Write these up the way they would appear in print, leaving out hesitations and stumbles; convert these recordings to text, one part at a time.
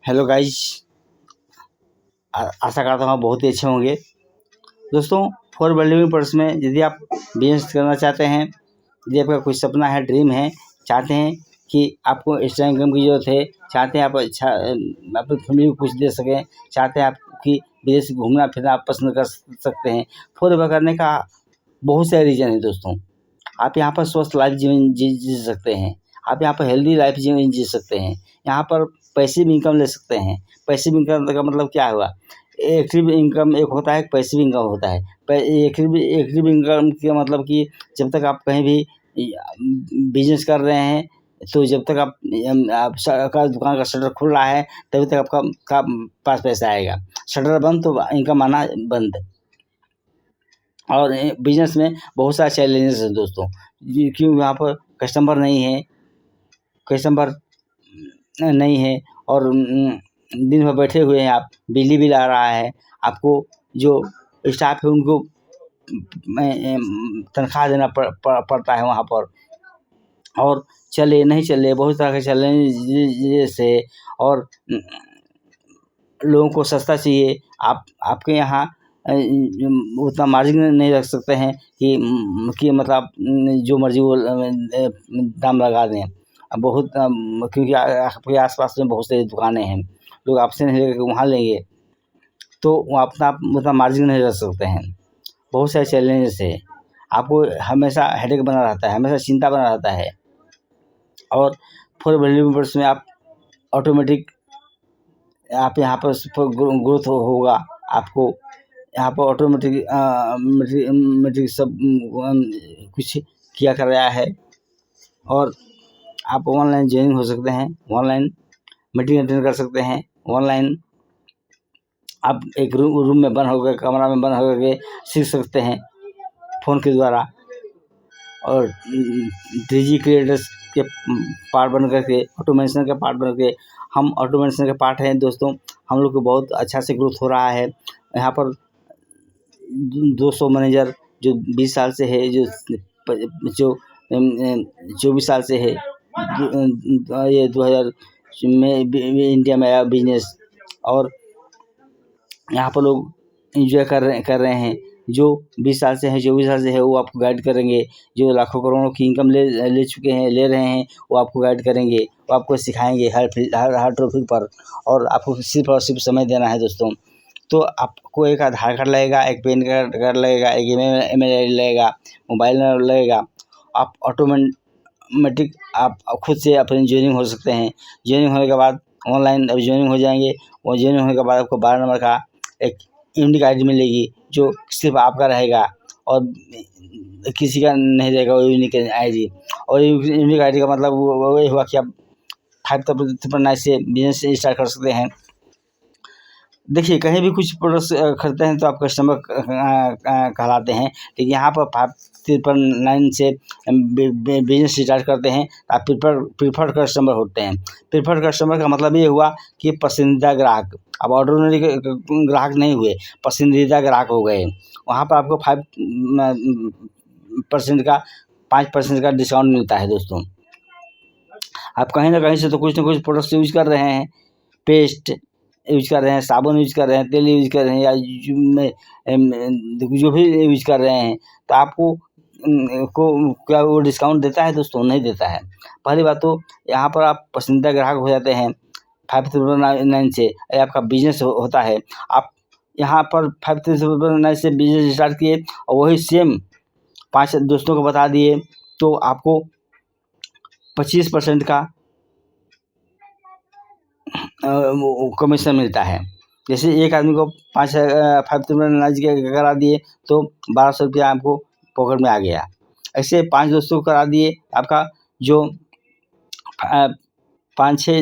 Hello guys, आशा करता हूँ आप बहुत ही अच्छे होंगे। दोस्तों, फॉर वैल्यूइंग पर्स में यदि आप बिजनेस करना चाहते हैं, यदि आपका कोई सपना है, ड्रीम है, चाहते हैं कि आपको एक्स्ट्रा इनकम की ज़रूरत है, चाहते हैं आप अच्छा अपनी फैमिली को कुछ दे सकें, चाहते हैं आपकी विदेश घूमना फिरना आप पसंद कर सकते हैं। फॉर एवर करने का बहुत सारे रीज़न है दोस्तों। आप यहाँ पर स्वस्थ लाइफ जीवन जी सकते हैं, आप यहाँ पर हेल्दी लाइफ जीवन जी सकते हैं, यहाँ पर पैसिव इनकम ले सकते हैं। पैसिव इनकम का मतलब क्या हुआ? एक्टिव इनकम एक होता है, पैसिव इनकम होता है। एक्टिव इनकम का मतलब कि जब तक आप कहीं भी बिजनेस कर रहे हैं, तो जब तक आपका दुकान का शटर खुल रहा है तभी तक आपका पास पैसा आएगा। शटर बंद तो इनकम आना बंद। और बिजनेस में बहुत सारे चैलेंजेस हैं दोस्तों, क्यों यहाँ पर कस्टमर नहीं है और दिन भर बैठे हुए हैं आप, बिजली बिल आ रहा है, आपको जो स्टाफ है उनको तनख्वाह देना पड़ता है वहाँ पर, और चले नहीं चले बहुत तरह के चैलेंजेस है। और लोगों को सस्ता चाहिए, आपके यहाँ उतना मार्जिन नहीं रख सकते हैं कि मतलब जो मर्जी वो दाम लगा दें। बहुत क्योंकि आपके आसपास में बहुत सारी दुकानें हैं, लोग आपसे नहीं लेकर वहाँ लेंगे, तो वो अपना उतना मार्जिन नहीं रख सकते हैं। बहुत सारे चैलेंजेस है, आपको हमेशा हेडेक बना रहता है, हमेशा चिंता बना रहता है। और फॉर वैल्यूएबल्स में आप ऑटोमेटिक आप यहाँ पर ग्रोथ होगा, आपको यहाँ पर ऑटोमेटिक मेट्रिक सब कुछ किया कर रहा है। और आप ऑनलाइन ज्वाइनिंग हो सकते हैं, ऑनलाइन मीटिंग अटेंड कर सकते हैं, ऑनलाइन आप एक रूम में बंद होकर, कमरा में बंद होकर के सीख सकते हैं फ़ोन के द्वारा। और डिजी क्रिएटर्स के पार्ट बन करके, ऑटोमेशन के पार्ट बन के, हम ऑटोमेशन के पार्ट हैं दोस्तों। हम लोग को बहुत अच्छा से ग्रोथ हो रहा है। यहाँ पर 200 मैनेजर जो 20 साल से है, जो 24 साल से है, ये 2000 में इंडिया में आया बिजनेस। और यहाँ पर लोग एंजॉय कर रहे हैं। जो 20 साल से है, 24 साल से है, वो आपको गाइड करेंगे। जो लाखों करोड़ों की इनकम ले चुके हैं, ले रहे हैं, वो आपको गाइड करेंगे, वो आपको सिखाएंगे हर टॉपिक पर। और आपको सिर्फ और सिर्फ समय देना है दोस्तों। तो आपको एक आधार कार्ड लगेगा, एक पैन कार्ड लगेगा, एक ईमेल आईडी लगेगा, मोबाइल नंबर लगेगा। आप ऑटोमेटिक आप खुद से अपनी ज्वाइनिंग हो सकते हैं। ज्वाइनिंग होने के बाद ऑनलाइन अब ज्वाइनिंग हो जाएंगे। और ज्वाइनिंग होने के बाद आपको 12 नंबर का एक यूनिक आईडी मिलेगी, जो सिर्फ आपका रहेगा और किसी का नहीं रहेगा वो यूनिक आईडी। और यूनिक आईडी का मतलब वो हुआ कि आप 5 से बिजनेस स्टार्ट कर सकते हैं। देखिए, कहीं भी कुछ प्रोडक्ट्स खरीदते हैं तो आप कस्टमर कहलाते हैं, लेकिन यहाँ पर 599 से बिजनेस स्टार्ट करते हैं, आप प्रीफर्ड कस्टमर होते हैं। प्रीफर्ड कस्टमर का मतलब ये हुआ कि पसंदीदा ग्राहक। अब ऑर्डिनरी ग्राहक नहीं हुए, पसंदीदा ग्राहक हो गए। वहाँ पर आपको 5% का 5% का डिस्काउंट मिलता है दोस्तों। आप कहीं ना कहीं से तो कुछ ना कुछ प्रोडक्ट्स यूज कर रहे हैं, पेस्ट यूज कर रहे हैं, साबुन यूज कर रहे हैं, तेल यूज कर रहे हैं, या जो भी यूज कर रहे हैं, तो आपको क्या वो डिस्काउंट देता है दोस्तों? नहीं देता है। पहली बात तो यहाँ पर आप पसंदीदा ग्राहक हो जाते हैं 599 से, आपका बिजनेस होता है। आप यहाँ पर 599 से बिजनेस स्टार्ट किए और वही सेम 5 दोस्तों को बता दिए, तो आपको 25% का कमीशन मिलता है। जैसे एक आदमी को 5 करा दिए तो 1200 रुपया आपको पॉकेट में आ गया। ऐसे 5 दोस्तों को करा दिए, आपका जो 5-6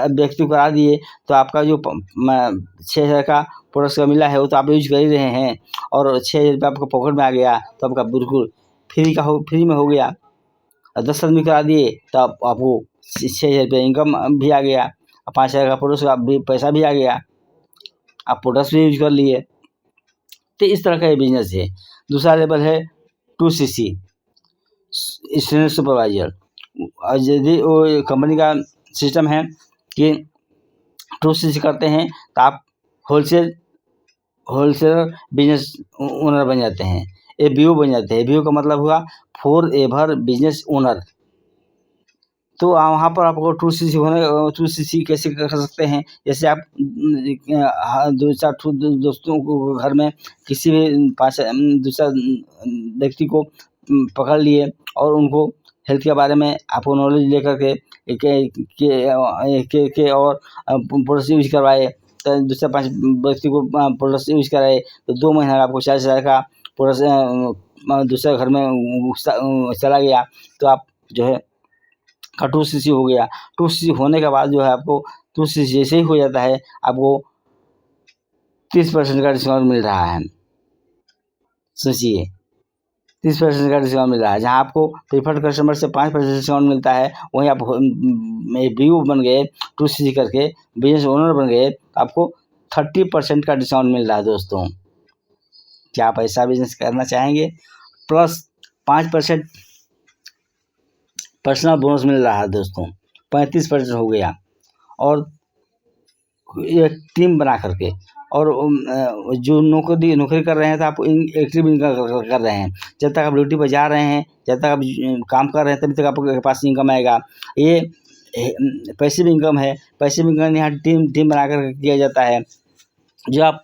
व्यक्ति को करा दिए, तो आपका जो 6,000 का प्रोडक्ट का मिला है वो तो आप यूज कर ही रहे हैं, और 6,000 रुपया आपको पॉकेट में आ गया, तो आपका बिल्कुल फ्री में हो गया। और 10 आदमी करा दिए तो आपको 6,000 रुपया इनकम भी आ गया, 5,000 का प्रोडक्ट का भी पैसा भी आ गया, आप प्रोडक्ट्स भी यूज कर लिए। तो इस तरह का ये बिजनेस है। दूसरा लेवल है 2CC, स्टूडेंट सुपरवाइजर। और यदि वो कंपनी का सिस्टम है कि 2cc करते हैं तो आप होलसेलर बिजनेस ओनर बन जाते हैं, एबीओ बन जाते हैं। एबीओ का मतलब हुआ फॉर एवर बिजनेस ओनर। तो वहाँ पर आपको 2cc कैसे कर सकते हैं, जैसे आप दो चार दोस्तों को घर में किसी भी दूसरा व्यक्ति को पकड़ लिए और उनको हेल्थ के बारे में आपको नॉलेज लेकर के और प्रोडक्ट यूज करवाए, तो दूसरे 5 व्यक्ति को प्रोडक्ट यूज कराए, तो 2 महीना आपको 40,000 का प्रोडक्ट दूसरे घर में चला गया, तो आप जो है का 2cc हो गया। 2cc होने के बाद जो है आपको 2cc जैसे ही हो जाता है, आपको 30% का डिस्काउंट मिल रहा है। सोचिए, 30% का डिस्काउंट मिल रहा है। जहाँ आपको प्रीफर्ड कस्टमर से 5% डिस्काउंट मिलता है, वहीं आप बीयू बन गए, 2cc करके बिजनेस ओनर बन गए, आपको 30% का डिस्काउंट मिल रहा है दोस्तों। क्या आप ऐसा बिजनेस करना चाहेंगे? प्लस 5% पर्सनल बोनस मिल रहा है दोस्तों, 35% हो गया। और ये टीम बना करके, और जो नौकरी कर रहे हैं तो आप एक्टिव इनकम कर रहे हैं। जब तक आप ड्यूटी पर जा रहे हैं, जब तक आप काम कर रहे हैं, तभी तक आपके पास इनकम आएगा। ये पैसिव इनकम है। पैसिव इनकम यहाँ टीम बना कर किया जाता है। जो आप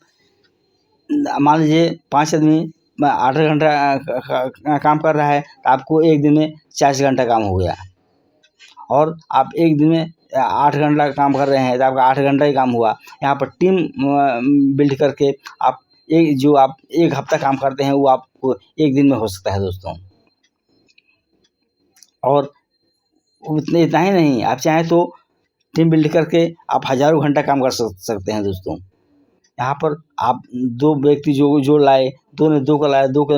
मान लीजिए 5 आदमी 8 घंटा काम कर रहा है, तो आपको एक दिन में 40 घंटा काम हो गया। और आप एक दिन में 8 घंटा काम कर रहे हैं, तो आपका 8 घंटा ही काम हुआ। यहाँ पर टीम बिल्ड करके आप एक हफ्ता काम करते हैं, वो आपको एक दिन में हो सकता है दोस्तों। और इतना ही नहीं, आप चाहें तो टीम बिल्ड करके आप हज़ारों घंटा काम कर सकते हैं दोस्तों। यहाँ पर आप 2 व्यक्ति जो लाए, 2 ने 2 को लाया, 2 को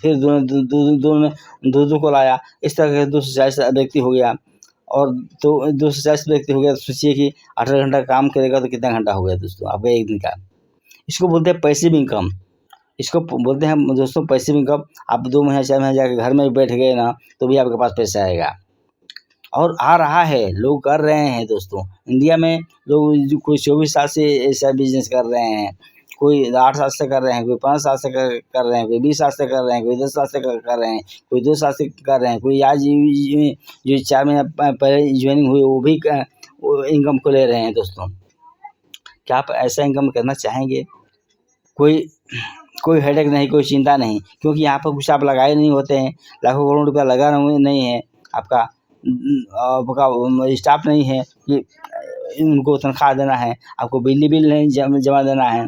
फिर 2 ने 2 को लाया, इस तरह के 240 व्यक्ति हो गया। और तो 240 व्यक्ति हो गया, तो सोचिए कि 18 घंटा काम करेगा तो कितना घंटा हो गया दोस्तों आपका एक दिन का। इसको बोलते हैं पैसिव इनकम। इसको बोलते हैं दोस्तों पैसिव इनकम। आप 2 महीने 4 महीने जाके घर में बैठ गए ना, तो भी आपके पास पैसा आएगा। और आ रहा है, लोग कर रहे हैं दोस्तों। इंडिया में लोग कोई 24 साल से ऐसा बिजनेस कर रहे हैं, कोई 8 साल से कर रहे हैं, कोई 5 साल से कर रहे हैं, कोई 20 साल से कर रहे हैं, कोई 10 साल से कर रहे हैं, कोई 2 साल से कर रहे हैं, कोई आज जो 4 महीना पहले ज्वाइनिंग हुई वो भी इनकम को ले रहे हैं दोस्तों। क्या आप ऐसा इनकम करना चाहेंगे? कोई हेडेक नहीं, कोई चिंता नहीं, क्योंकि यहाँ पर कुछ आप लगाए नहीं होते हैं। लाखों करोड़ रुपया लगा नहीं है, आपका स्टाफ नहीं है कि उनको तनख्वाह देना है, आपको बिजली बिल नहीं जमा देना है।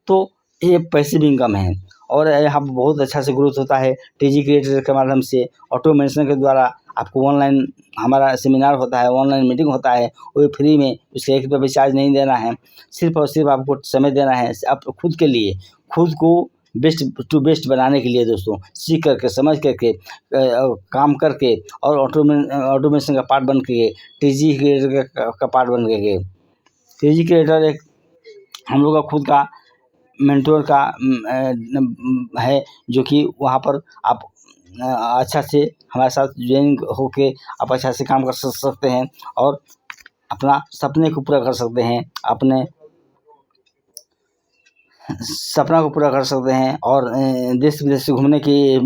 तो ये पैसिव इनकम है। और यहाँ पर बहुत अच्छा से ग्रोथ होता है टीजी क्रिएटर के माध्यम से। ऑटोमेशन के द्वारा आपको ऑनलाइन हमारा सेमिनार होता है, ऑनलाइन मीटिंग होता है, वो फ्री में, उसके 1 रुपया भी चार्ज नहीं देना है। सिर्फ और सिर्फ आपको समय देना है आप खुद के लिए, खुद को बेस्ट टू बेस्ट बनाने के लिए दोस्तों। सीख करके, समझ करके, काम करके, और ऑटोमेशन का पार्ट बन के, टीजी क्रिएटर का पार्ट बन के। टीजी क्रिएटर एक हम लोग का खुद का मेंटोर का है, जो कि वहाँ पर आप अच्छा से हमारे साथ ज्वाइन होके आप अच्छा से काम कर सकते हैं, और अपना सपने को पूरा कर सकते हैं, अपने सपना को पूरा कर सकते हैं। और देश विदेश से घूमने की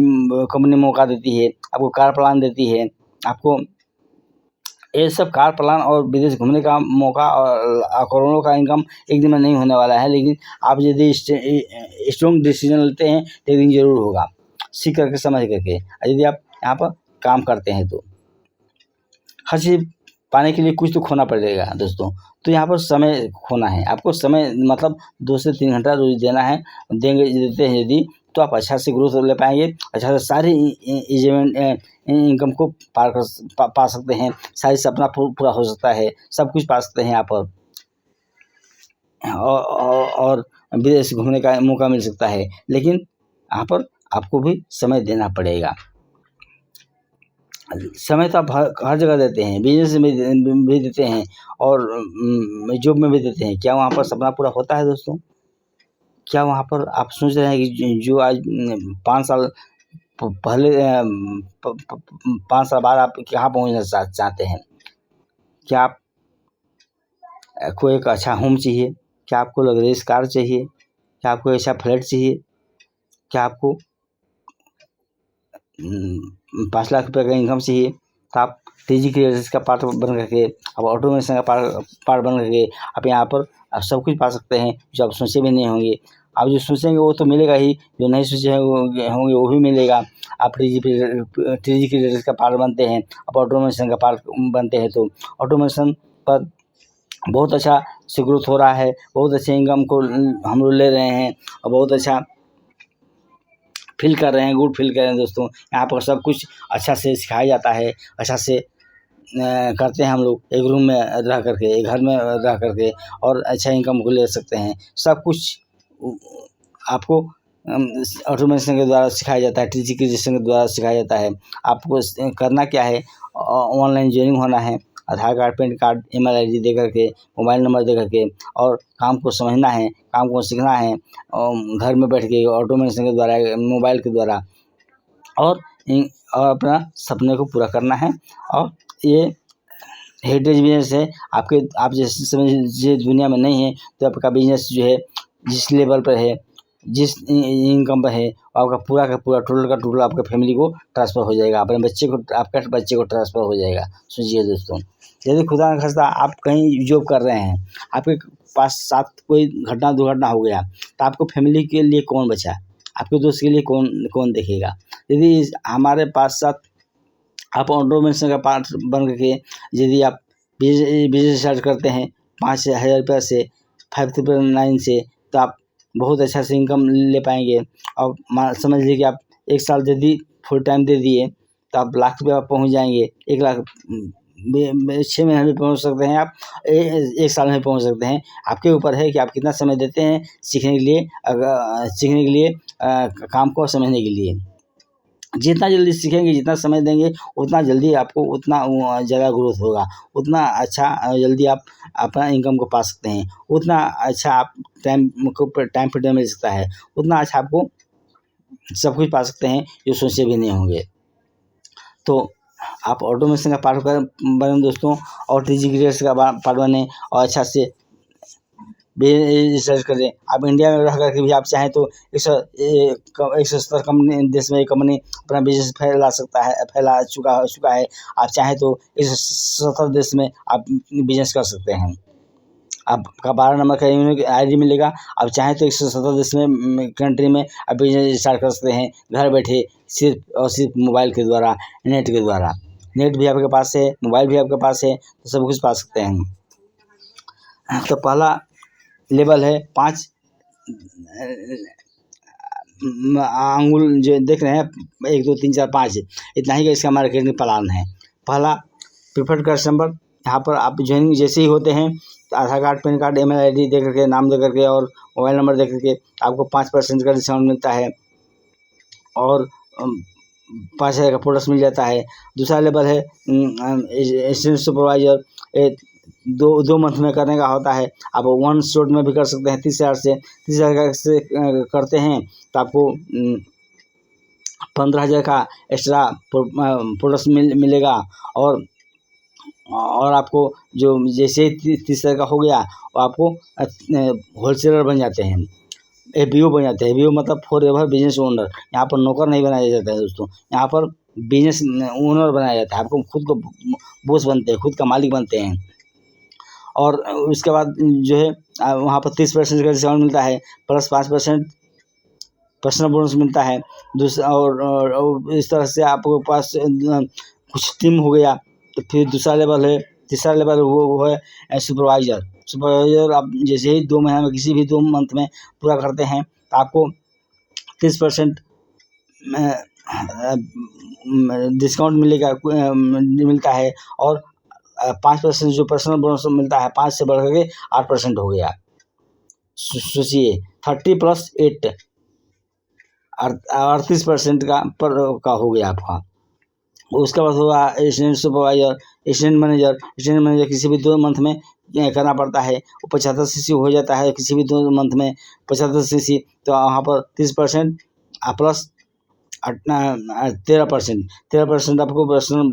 कंपनी मौका देती है, आपको कार प्लान देती है। आपको ये सब कार प्लान और विदेश घूमने का मौका और करोड़ों का इनकम एक दिन में नहीं होने वाला है, लेकिन आप यदि स्ट्रॉन्ग डिसीजन लेते हैं तो एक दिन ज़रूर होगा, सीख करके, समझ करके। यदि आप यहाँ पर काम करते हैं तो हर चीज़ पाने के लिए कुछ तो खोना पड़ेगा दोस्तों। तो यहाँ पर समय खोना है आपको। समय मतलब 2 से 3 घंटा रोज देना है। देते हैं यदि, तो आप अच्छा से ग्रोथ ले पाएंगे, अच्छा से सारी इनकम को पा सकते हैं, सारी सपना पूरा हो सकता है, सब कुछ पा सकते हैं यहाँ पर। और विदेश घूमने का मौका मिल सकता है, लेकिन यहाँ पर आपको भी समय देना पड़ेगा। समय तो आप हर जगह देते हैं, बिजनेस में भी देते हैं, और जॉब में भी देते हैं। क्या वहाँ पर सपना पूरा होता है दोस्तों? क्या वहाँ पर आप सोच रहे हैं कि जो आज 5 साल पहले 5 साल बाद आप कहाँ पहुँचना चाहते हैं? क्या आप को एक अच्छा होम चाहिए, क्या आपको लग्जरियस कार चाहिए, क्या आपको ऐसा फ्लैट चाहिए, क्या आपको 5 लाख रुपये का इनकम चाहिए, तो आप टीजी क्रिएटर्स का पार्ट बन करके, अब ऑटोमेशन का पार्ट बन करके आप यहाँ पर आप सब कुछ पा सकते हैं जो आप सोचे भी नहीं होंगे। आप जो सोचेंगे वो तो मिलेगा ही, जो नहीं सोचे होंगे वो भी मिलेगा। आप टीजी क्रिएटर्स का पार्ट बनते हैं, आप ऑटोमेशन का पार्ट बनते हैं, तो ऑटोमेशन पर बहुत अच्छा से ग्रोथ हो रहा है, बहुत अच्छे इनकम को हम लोग ले रहे हैं और बहुत अच्छा फील कर रहे हैं, गुड फील कर रहे हैं दोस्तों। यहाँ पर सब कुछ अच्छा से सिखाया जाता है, अच्छा से करते हैं हम लोग, एक रूम में रह करके, एक घर में रह करके, और अच्छा इनकम को ले सकते हैं। सब कुछ आपको ऑटोमेशन के द्वारा सिखाया जाता है, टीजी क्रिएशन के द्वारा सिखाया जाता है। आपको करना क्या है, ऑनलाइन ज्वाइनिंग होना है, Aadhaar card, PAN card, email ID दे करके, मोबाइल नंबर दे करके, और काम को समझना है, काम को सीखना है, घर में बैठ के ऑटोमेशन के द्वारा, मोबाइल के द्वारा, और अपना सपने को पूरा करना है। और ये हेरिटेज बिजनेस है। आप जैसे समझिए दुनिया में नहीं है, तो आपका बिजनेस जो है जिस लेवल पर है, जिस इनकम पर है, आपका पूरा का पूरा टोटल का टोटल आपका फैमिली को ट्रांसफ़र हो जाएगा, अपने बच्चे को, आपका बच्चे को ट्रांसफ़र हो जाएगा। सोचिए दोस्तों, यदि खुदा न खास्ता आप कहीं जॉब कर रहे हैं, आपके पास साथ कोई घटना दुर्घटना हो गया, तो आपको फैमिली के लिए कौन बचा? आपके दोस्त के लिए कौन देखेगा? यदि हमारे पास साथ आप ऑटोमेशन का पार्ट बन करके यदि आप बिजनेस स्टार्ट करते हैं 5,000 रुपये से, 599 से, तो आप बहुत अच्छा से इनकम ले पाएंगे। और समझ लीजिए कि आप एक साल यदि फुल टाइम दे दिए, तो आप लाख रुपये आप पहुँच जाएंगे। 1 लाख 6 महीने में पहुँच सकते हैं आप, 1 साल में पहुँच सकते हैं। आपके ऊपर है कि आप कितना समय देते हैं सीखने के लिए, काम को समझने के लिए। जितना जल्दी सीखेंगे, जितना समय देंगे, उतना जल्दी आपको उतना ज़्यादा ग्रोथ होगा, उतना अच्छा जल्दी आप अपना इनकम को पा सकते हैं, उतना अच्छा आप टाइम फ्रीडम मिल सकता है, उतना अच्छा आपको सब कुछ पा सकते हैं जो सोचे भी नहीं होंगे। तो आप ऑटोमेशन का पार्ट बने दोस्तों, और टीजी क्रिएटर्स का पार्ट बने, और अच्छा से रिसर्च करें। आप इंडिया में रह करके भी आप चाहें तो 170 कंपनी देश में कंपनी अपना बिजनेस फैला चुका है। आप चाहें तो 170 देश में आप बिजनेस कर सकते हैं। आपका 12 नंबर का यूनिक आईडी मिलेगा। आप चाहें तो 170 देश में कंट्री में आप बिजनेस स्टार्ट कर सकते हैं, घर बैठे, सिर्फ और सिर्फ मोबाइल के द्वारा, नेट के द्वारा। नेट भी आपके पास है, मोबाइल भी आपके पास है, तो सब कुछ पा सकते हैं। तो पहला लेवल है 5 अंगुल जो देख रहे हैं, 1 2 3 4 5, इतना ही का इसका मार्केटिंग प्लान है। पहला प्रीफर्ड कस्टमर, यहाँ पर आप ज्वाइनिंग जैसे ही होते हैं, तो Aadhaar card, PAN card, email ID दे करके, नाम दे करके और मोबाइल नंबर दे करके आपको 5% का डिस्काउंट मिलता है, और 5,000 का प्रोडक्ट मिल जाता है। दूसरा लेवल है असिस्टेंट सुपरवाइजर, 2 मंथ में करने का होता है। आप 1 शॉट में भी कर सकते हैं। 30,000 से करते हैं तो आपको 15,000 का एक्स्ट्रा प्रोडक्ट मिलेगा। और आपको जो जैसे 30,000 का हो गया, वो आपको होलसेलर बन जाते हैं, एबीओ बन जाते हैं। एबीओ मतलब फॉर एवर बिजनेस ओनर। यहाँ पर नौकर नहीं बनाया जाता है दोस्तों, यहाँ पर बिजनेस ओनर बनाया जाता है। आपको खुद को बॉस बनते हैं, खुद का मालिक बनते हैं। और उसके बाद जो है वहाँ पर 30% का डिस्काउंट मिलता है, प्लस 5% पर्सनल बोनस मिलता है। दूसरा और इस तरह से आपके पास कुछ टीम हो गया। तो फिर तीसरा लेवल वो है सुपरवाइजर। आप जैसे ही 2 महीने में, किसी भी 2 मंथ में पूरा करते हैं, तो आपको 30% डिस्काउंट मिलता है। और 5% जो पर्सनल बोनस मिलता है, 5 से बढ़ करके 8% हो गया। सोचिए 30 + 8 38% का हो गया आपका। उसके बाद होगा असिस्टेंट सुपरवाइजर, असिस्टेंट मैनेजर किसी भी 2 मंथ में करना पड़ता है। वो 75 सीसी हो जाता है किसी भी 2 मंथ में, 75 सीसी। तो वहाँ पर 30% प्लस 13%। 13% आपको पर्सनल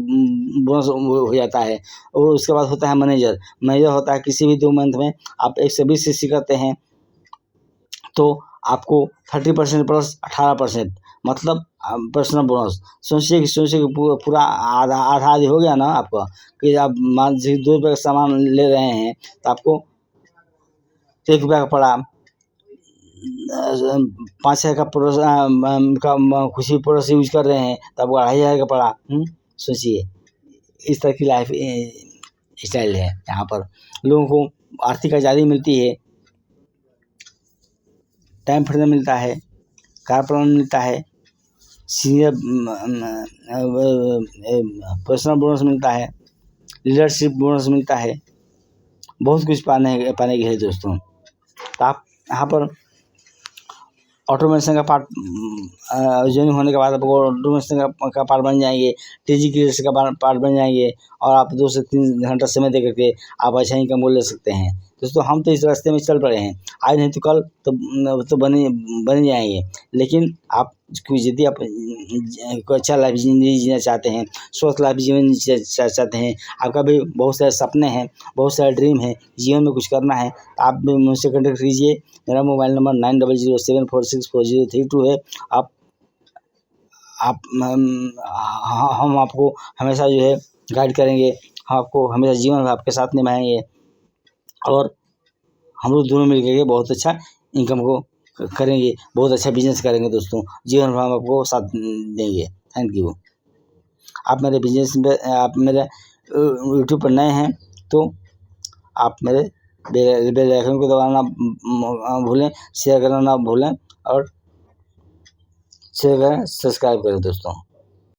बोनस हो जाता है। और उसके बाद होता है मैनेजर। मैनेजर होता है किसी भी 2 मंथ में आप 120 सीसी करते हैं तो आपको 30% प्लस 18%, मतलब पर्सनल बोनस। सोचिए कि पूरा आधा आधा हो गया ना आपका, कि आप मान लीजिए 2 रुपये का सामान ले रहे हैं तो आपको 1 रुपया का पड़ा, 5,000 का खुशी प्रोडक्ट यूज कर रहे हैं तो आपको 2,500 का पड़ा। सोचिए इस तरह की लाइफ स्टाइल है। यहाँ पर लोगों को आर्थिक आज़ादी मिलती है, टाइम फ्रीडम मिलता है, कार प्लान मिलता है, सीनियर पर्सनल बोनस मिलता है, लीडरशिप बोनस मिलता है, बहुत कुछ पाने की है दोस्तों। तो आप यहाँ पर ऑटोमेशन का पार्ट ज्वाइन होने के बाद आपको ऑटोमेशन का पार्ट बन जाएंगे, टीजी क्रिएटर्स का पार्ट बन जाएंगे और आप 2 से 3 घंटा समय दे करके आप अच्छा इनकम को ले सकते हैं। दोस्तों हम तो इस रास्ते में चल पड़े हैं, आज नहीं तो कल तो बन ही जाएंगे। लेकिन आप यदि आप कोई अच्छा लाइफ ज़िंदगी जीना चाहते हैं, स्वस्थ लाइफ जीवन चाहते हैं, आपका भी बहुत सारे सपने हैं, बहुत सारे ड्रीम है, जीवन में कुछ करना है, आप भी मुझसे कॉन्टेक्ट कीजिए। मेरा मोबाइल नंबर 9007464032 है। आप हम आपको हमेशा जो है गाइड करेंगे, हम आपको हमेशा जीवन में आपके साथ निभाएंगे और हम लोग दोनों मिल के बहुत अच्छा इनकम को करेंगे, बहुत अच्छा बिजनेस करेंगे दोस्तों। जीवन भर हम आपको साथ देंगे। Thank you. आप मेरे बिजनेस में आप मेरे यूट्यूब पर नए हैं तो आप मेरे बेल आइकन को दबाना भूलें, शेयर करना ना भूलें और शेयर करें, सब्सक्राइब करें दोस्तों।